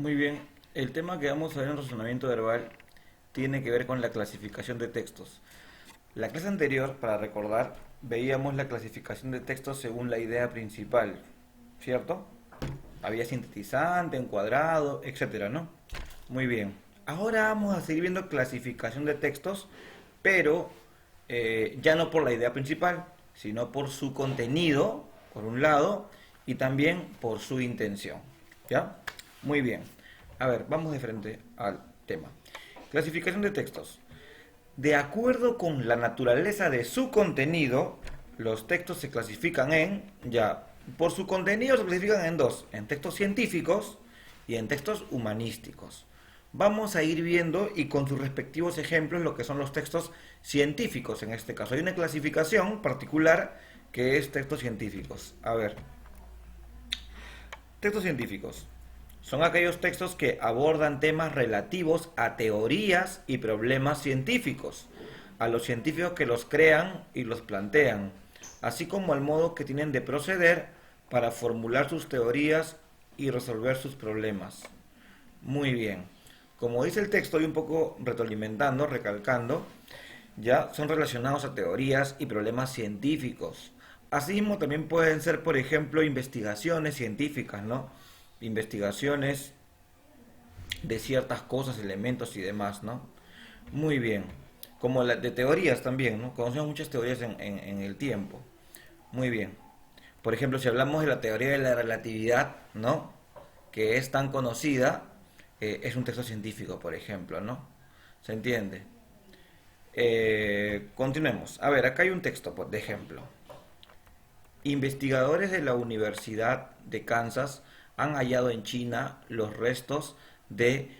Muy bien, el tema que vamos a ver en razonamiento verbal tiene que ver con la clasificación de textos. La clase anterior, para recordar, veíamos la clasificación de textos según la idea principal, ¿cierto? Había sintetizante, encuadrado, etcétera, ¿no? Muy bien. Ahora vamos a seguir viendo clasificación de textos, pero ya no por la idea principal, sino por su contenido, por un lado, y también por su intención. ¿Ya? Muy bien. A ver, vamos de frente al tema. Clasificación de textos. De acuerdo con la naturaleza de su contenido, los textos se clasifican por su contenido se clasifican en dos, en textos científicos y en textos humanísticos. Vamos a ir viendo y con sus respectivos ejemplos lo que son los textos científicos en este caso. Hay una clasificación particular que es textos científicos. A ver, textos científicos. Son aquellos textos que abordan temas relativos a teorías y problemas científicos, a los científicos que los crean y los plantean, así como al modo que tienen de proceder para formular sus teorías y resolver sus problemas. Muy bien. Como dice el texto, y un poco retroalimentando, recalcando, ya son relacionados a teorías y problemas científicos. Asimismo, también pueden ser, por ejemplo, investigaciones científicas, ¿no? Investigaciones de ciertas cosas, elementos y demás, ¿no? Muy bien. Como la de teorías también, ¿no? Conocemos muchas teorías en el tiempo. Muy bien. Por ejemplo, si hablamos de la teoría de la relatividad, ¿no? Que es tan conocida, es un texto científico, por ejemplo, ¿no? ¿Se entiende? Continuemos. A ver, acá hay un texto, de ejemplo. Investigadores de la Universidad de Kansas han hallado en China los restos de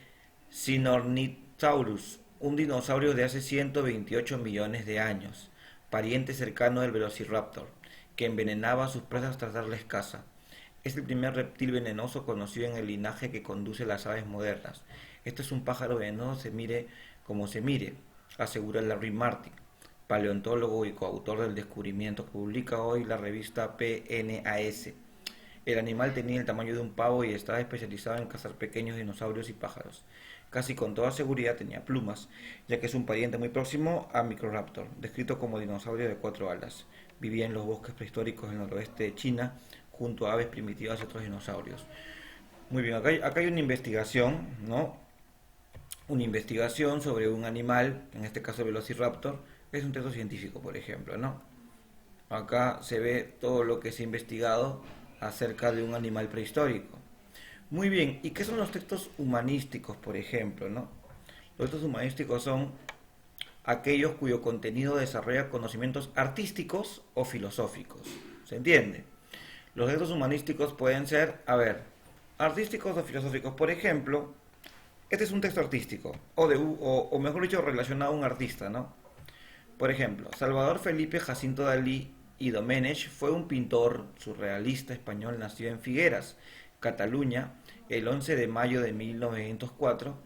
Sinornithaurus, un dinosaurio de hace 128 millones de años, pariente cercano del Velociraptor, que envenenaba a sus presas tras darles caza. Es el primer reptil venenoso conocido en el linaje que conduce las aves modernas. Este es un pájaro venenoso, se mire como se mire, asegura Larry Martin, paleontólogo y coautor del descubrimiento que publica hoy la revista PNAS. El animal tenía el tamaño de un pavo y estaba especializado en cazar pequeños dinosaurios y pájaros. Casi con toda seguridad tenía plumas, ya que es un pariente muy próximo a Microraptor, descrito como dinosaurio de cuatro alas. Vivía en los bosques prehistóricos del noroeste de China, junto a aves primitivas y otros dinosaurios. Muy bien, acá hay una investigación, ¿no? Una investigación sobre un animal, en este caso Velociraptor, es un texto científico, por ejemplo, ¿no? Acá se ve todo lo que se ha investigado acerca de un animal prehistórico. Muy bien, ¿y qué son los textos humanísticos, por ejemplo, no? Los textos humanísticos son aquellos cuyo contenido desarrolla conocimientos artísticos o filosóficos. ¿Se entiende? Los textos humanísticos pueden ser, a ver, artísticos o filosóficos. Por ejemplo, este es un texto artístico, o mejor dicho, relacionado a un artista, ¿no? Por ejemplo, Salvador Felipe Jacinto Dalí y Domenech fue un pintor surrealista español nacido en Figueras, Cataluña, el 11 de mayo de 1904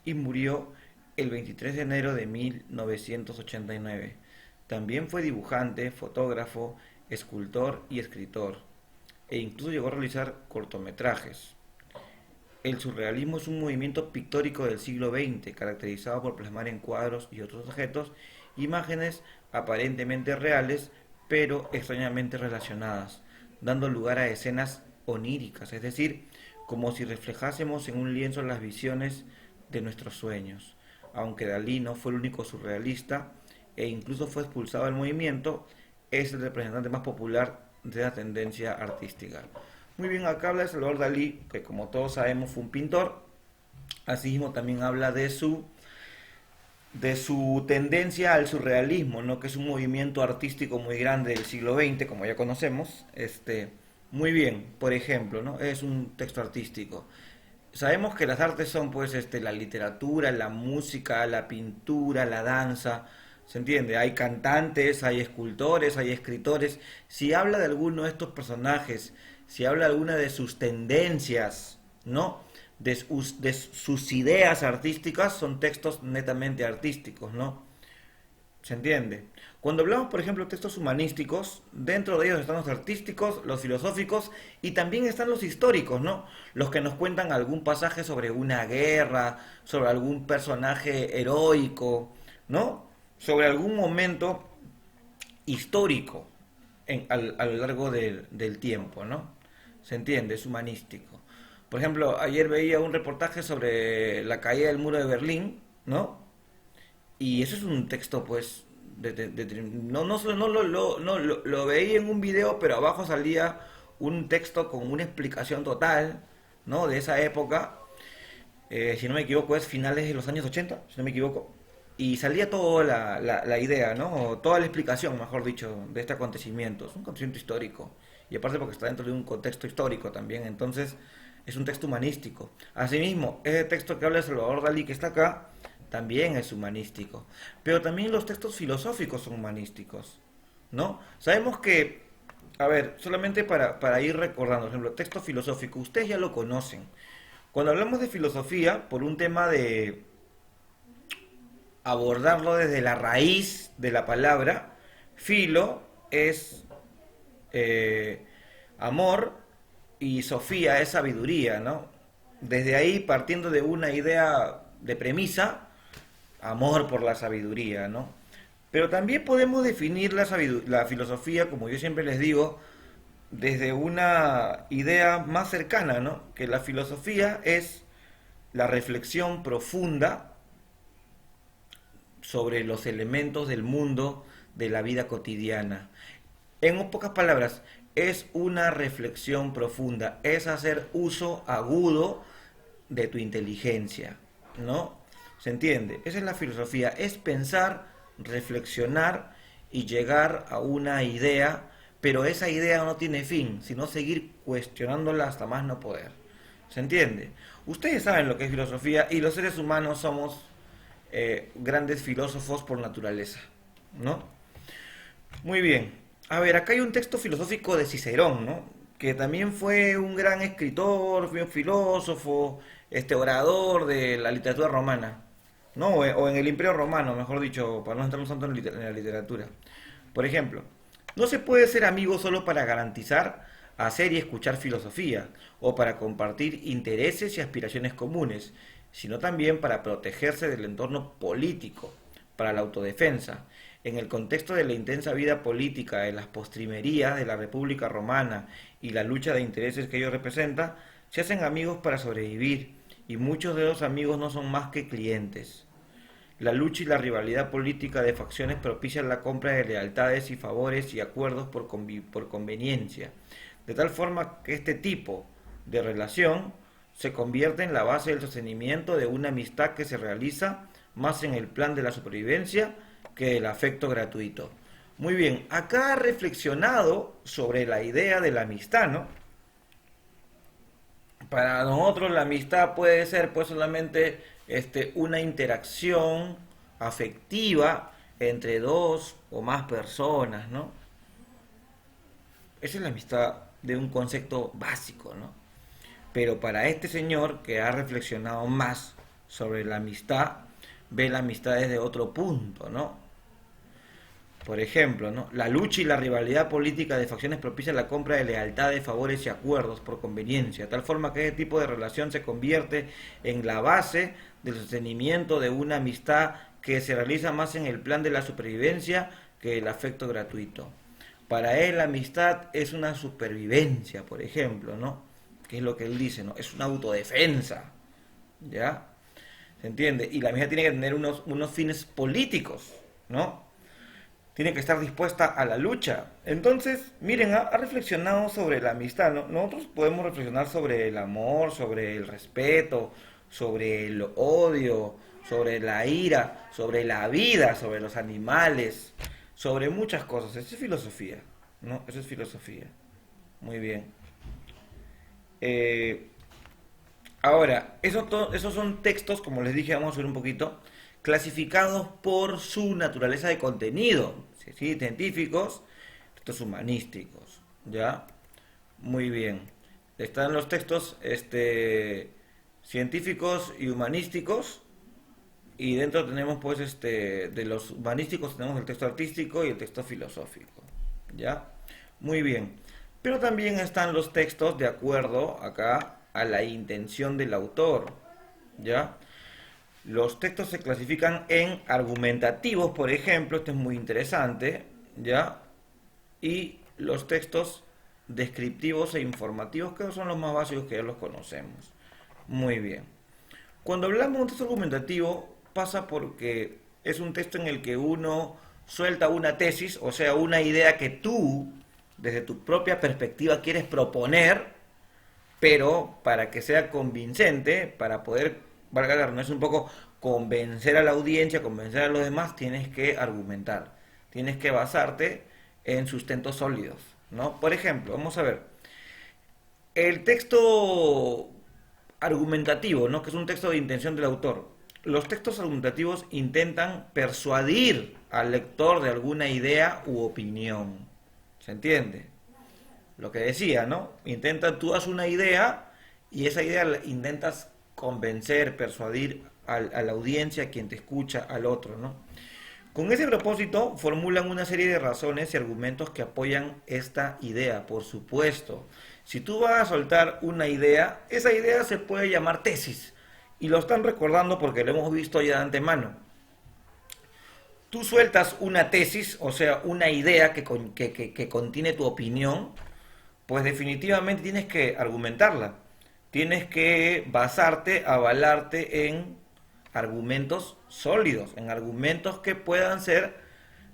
y murió el 23 de enero de 1989. También fue dibujante, fotógrafo, escultor y escritor, e incluso llegó a realizar cortometrajes. El surrealismo es un movimiento pictórico del siglo XX, caracterizado por plasmar en cuadros y otros objetos imágenes aparentemente reales, pero extrañamente relacionadas, dando lugar a escenas oníricas, es decir, como si reflejásemos en un lienzo las visiones de nuestros sueños. Aunque Dalí no fue el único surrealista e incluso fue expulsado del movimiento, es el representante más popular de la tendencia artística. Muy bien, acá habla de Salvador Dalí, que como todos sabemos fue un pintor. Asimismo también habla de su tendencia al surrealismo, ¿no? Que es un movimiento artístico muy grande del siglo XX, como ya conocemos. Muy bien, por ejemplo, ¿no? Es un texto artístico. Sabemos que las artes son, pues, la literatura, la música, la pintura, la danza. ¿Se entiende? Hay cantantes, hay escultores, hay escritores. Si habla de alguno de estos personajes, si habla de alguna de sus tendencias, ¿no? De sus ideas artísticas, son textos netamente artísticos, ¿no? ¿Se entiende? Cuando hablamos, por ejemplo, de textos humanísticos, dentro de ellos están los artísticos, los filosóficos y también están los históricos, ¿no? Los que nos cuentan algún pasaje sobre una guerra, sobre algún personaje heroico, ¿no? Sobre algún momento histórico a lo largo del tiempo, ¿no? ¿Se entiende? Es humanístico. Por ejemplo, ayer veía un reportaje sobre la caída del muro de Berlín, ¿no? Y eso es un texto, pues, no, lo veía en un video, pero abajo salía un texto con una explicación total, ¿no? De esa época. Si no me equivoco, es finales de los años 80 si no me equivoco. Y salía toda la idea, ¿no? O toda la explicación, mejor dicho, de este acontecimiento. Es un acontecimiento histórico. Y aparte porque está dentro de un contexto histórico también. Entonces, es un texto humanístico. Asimismo, ese texto que habla de Salvador Dalí, que está acá, también es humanístico. Pero también los textos filosóficos son humanísticos, ¿no? Sabemos que, a ver, solamente para ir recordando, por ejemplo, texto filosófico, ustedes ya lo conocen. Cuando hablamos de filosofía, por un tema de abordarlo desde la raíz de la palabra, filo es eh, amor y sofía es sabiduría, ¿no? Desde ahí, partiendo de una idea de premisa, amor por la sabiduría, ¿no? Pero también podemos definir la filosofía, como yo siempre les digo, desde una idea más cercana, ¿no? Que la filosofía es la reflexión profunda sobre los elementos del mundo de la vida cotidiana. En pocas palabras, es una reflexión profunda, es hacer uso agudo de tu inteligencia, ¿no? ¿Se entiende? Esa es la filosofía, es pensar, reflexionar y llegar a una idea, pero esa idea no tiene fin, sino seguir cuestionándola hasta más no poder. ¿Se entiende? Ustedes saben lo que es filosofía y los seres humanos somos grandes filósofos por naturaleza, ¿no? Muy bien. A ver, acá hay un texto filosófico de Cicerón, ¿no? Que también fue un gran escritor, fue un filósofo, orador de la literatura romana, ¿no? O en el Imperio Romano, mejor dicho, para no estarnos tanto en la literatura. Por ejemplo, no se puede ser amigo solo para garantizar hacer y escuchar filosofía, o para compartir intereses y aspiraciones comunes, sino también para protegerse del entorno político, para la autodefensa. En el contexto de la intensa vida política de las postrimerías de la República Romana y la lucha de intereses que ello representa, se hacen amigos para sobrevivir, y muchos de los amigos no son más que clientes. La lucha y la rivalidad política de facciones propician la compra de lealtades y favores y acuerdos por conveniencia, de tal forma que este tipo de relación se convierte en la base del sostenimiento de una amistad que se realiza más en el plan de la supervivencia que el afecto gratuito. Muy bien, acá ha reflexionado sobre la idea de la amistad, ¿no? Para nosotros la amistad puede ser pues solamente una interacción afectiva entre dos o más personas, ¿no? Esa es la amistad de un concepto básico, ¿no? Pero para este señor que ha reflexionado más sobre la amistad, ve la amistad desde otro punto, ¿no? Por ejemplo, ¿no? La lucha y la rivalidad política de facciones propicia la compra de lealtades, favores y acuerdos por conveniencia, de tal forma que ese tipo de relación se convierte en la base del sostenimiento de una amistad que se realiza más en el plan de la supervivencia que el afecto gratuito. Para él la amistad es una supervivencia, por ejemplo, ¿no? Que es lo que él dice, ¿no? Es una autodefensa, ¿ya? ¿Se entiende? Y la amistad tiene que tener unos fines políticos, ¿no? Tiene que estar dispuesta a la lucha. Entonces, miren, ha reflexionado sobre la amistad, ¿no? Nosotros podemos reflexionar sobre el amor, sobre el respeto, sobre el odio, sobre la ira, sobre la vida, sobre los animales, sobre muchas cosas. Eso es filosofía, ¿no? Eso es filosofía. Muy bien. Eh, Ahora, esos son textos, como les dije, vamos a ver un poquito, clasificados por su naturaleza de contenido, ¿sí? ¿Sí? Científicos, textos humanísticos, ¿ya? Muy bien. Están los textos científicos y humanísticos, Y dentro tenemos, pues, de los humanísticos tenemos el texto artístico y el texto filosófico. ¿Ya? Muy bien. Pero también están los textos de acuerdo acá a la intención del autor. ¿Ya? Los textos se clasifican en argumentativos, por ejemplo, esto es muy interesante, ¿ya? Y los textos descriptivos e informativos, que son los más básicos que ya los conocemos. Muy bien. Cuando hablamos de un texto argumentativo, pasa porque es un texto en el que uno suelta una tesis, o sea, una idea que tú, desde tu propia perspectiva, quieres proponer, pero para que sea convincente, para poder, valga la redundancia, un poco convencer a la audiencia, convencer a los demás, tienes que argumentar, tienes que basarte en sustentos sólidos, ¿no? Por ejemplo, vamos a ver, el texto argumentativo, ¿no? Que es un texto de intención del autor. Los textos argumentativos intentan persuadir al lector de alguna idea u opinión. ¿Se entiende? Lo que decía, ¿no? Tú das una idea y esa idea la intentas convencer, persuadir a la audiencia, a quien te escucha, al otro, ¿no? Con ese propósito formulan una serie de razones y argumentos que apoyan esta idea, por supuesto. Si tú vas a soltar una idea, esa idea se puede llamar tesis. Y lo están recordando porque lo hemos visto ya de antemano. Tú sueltas una tesis, o sea, una idea que contiene tu opinión, pues definitivamente tienes que argumentarla. Tienes que basarte, avalarte en argumentos sólidos, en argumentos que puedan ser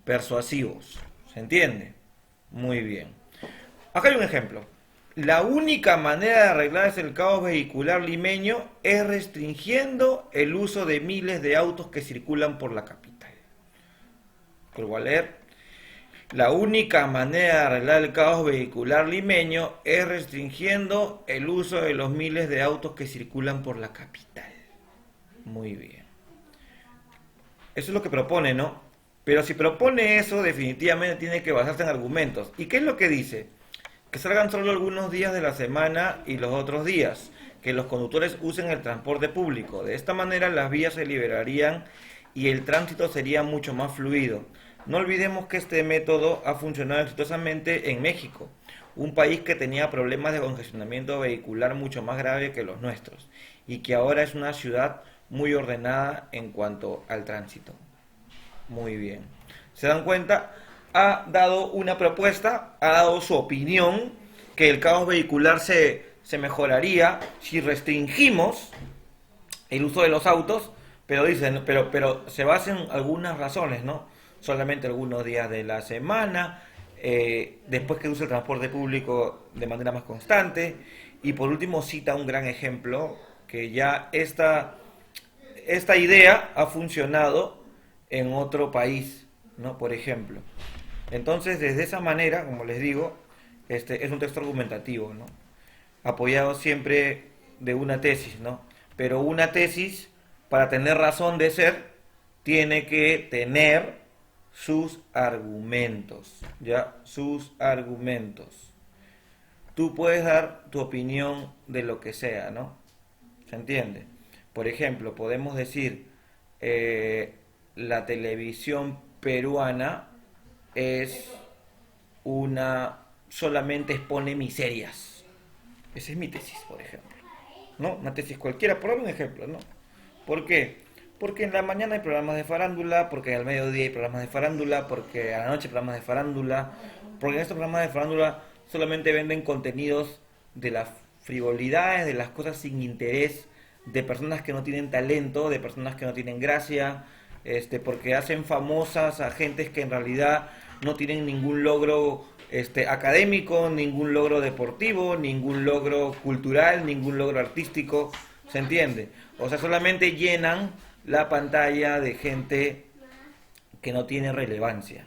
persuasivos. ¿Se entiende? Muy bien. Acá hay un ejemplo. La única manera de arreglar el caos vehicular limeño es restringiendo el uso de miles de autos que circulan por la capital. Vuelvo a leer. La única manera de arreglar el caos vehicular limeño es restringiendo el uso de los miles de autos que circulan por la capital. Muy bien. Eso es lo que propone, ¿no? Pero si propone eso, definitivamente tiene que basarse en argumentos. ¿Y qué es lo que dice? Que salgan solo algunos días de la semana y los otros días. Que los conductores usen el transporte público. De esta manera las vías se liberarían y el tránsito sería mucho más fluido. No olvidemos que este método ha funcionado exitosamente en México, un país que tenía problemas de congestionamiento vehicular mucho más graves que los nuestros y que ahora es una ciudad muy ordenada en cuanto al tránsito. Muy bien. ¿Se dan cuenta? Ha dado una propuesta, ha dado su opinión que el caos vehicular se mejoraría si restringimos el uso de los autos, pero dicen, pero se basa en algunas razones, ¿no? Solamente algunos días de la semana, después que use el transporte público de manera más constante, y por último cita un gran ejemplo, que ya esta idea ha funcionado en otro país, ¿no? Por ejemplo. Entonces, desde esa manera, como les digo, es un texto argumentativo, ¿no? Apoyado siempre de una tesis, ¿no? Pero una tesis, para tener razón de ser, tiene que tener sus argumentos, ¿ya? Sus argumentos. Tú puedes dar tu opinión de lo que sea, ¿no? ¿Se entiende? Por ejemplo, podemos decir, la televisión peruana es solamente expone miserias. Esa es mi tesis, por ejemplo. ¿No? Una tesis cualquiera, por dar un ejemplo, ¿no? ¿Por qué? Porque en la mañana hay programas de farándula, porque al mediodía hay programas de farándula, porque a la noche hay programas de farándula, porque en estos programas de farándula solamente venden contenidos de las frivolidades, de las cosas sin interés, de personas que no tienen talento, de personas que no tienen gracia, porque hacen famosas a gentes que en realidad no tienen ningún logro académico, ningún logro deportivo, ningún logro cultural, ningún logro artístico, ¿se entiende? O sea, solamente llenan la pantalla de gente que no tiene relevancia,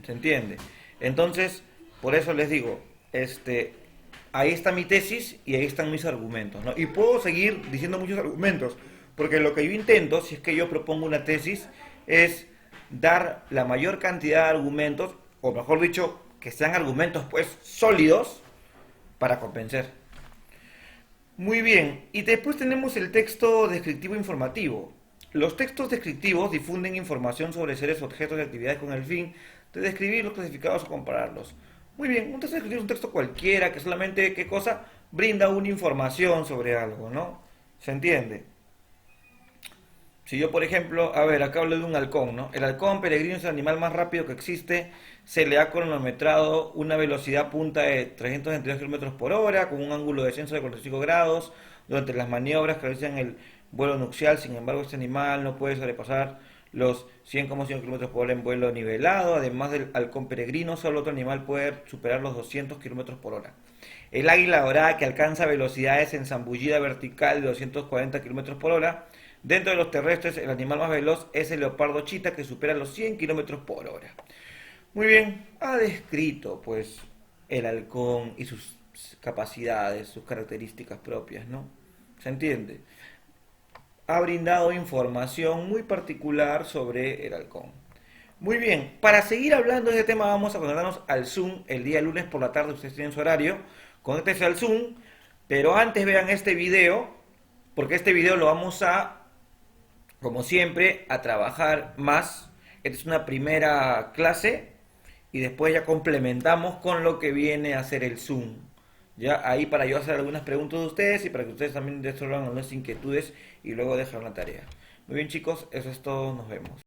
¿se entiende? Entonces, por eso les digo, ahí está mi tesis y ahí están mis argumentos, ¿no? Y puedo seguir diciendo muchos argumentos, porque lo que yo intento, si es que yo propongo una tesis, es dar la mayor cantidad de argumentos, o mejor dicho, que sean argumentos pues sólidos para convencer. Muy bien, y después tenemos el texto descriptivo informativo. Los textos descriptivos difunden información sobre seres, objetos y actividades con el fin de describirlos, clasificarlos o compararlos. Muy bien, un texto descriptivo es un texto cualquiera que solamente, ¿qué cosa? Brinda una información sobre algo, ¿no? ¿Se entiende? Si yo, por ejemplo, a ver, acá hablo de un halcón, ¿no? El halcón peregrino es el animal más rápido que existe. Se le ha cronometrado una velocidad punta de 322 kilómetros por hora, con un ángulo de descenso de 45 grados, durante las maniobras que realizan el vuelo nupcial. Sin embargo, este animal no puede sobrepasar los 100,5 kilómetros por hora en vuelo nivelado. Además del halcón peregrino, solo otro animal puede superar los 200 kilómetros por hora. El águila dorada, que alcanza velocidades en zambullida vertical de 240 kilómetros por hora. Dentro de los terrestres, el animal más veloz es el leopardo chita, que supera los 100 kilómetros por hora. Muy bien, ha descrito pues el halcón y sus capacidades, sus características propias, ¿no? ¿Se entiende? Ha brindado información muy particular sobre el halcón. Muy bien, para seguir hablando de este tema vamos a conectarnos al Zoom el día lunes por la tarde, ustedes tienen su horario, conéctense al Zoom, pero antes vean este video, porque este video lo vamos a, como siempre, a trabajar más. Esta es una primera clase y después ya complementamos con lo que viene a ser el Zoom. Ya ahí para yo hacer algunas preguntas de ustedes y para que ustedes también resuelvan algunas inquietudes y luego dejar la tarea. Muy bien chicos, eso es todo, nos vemos.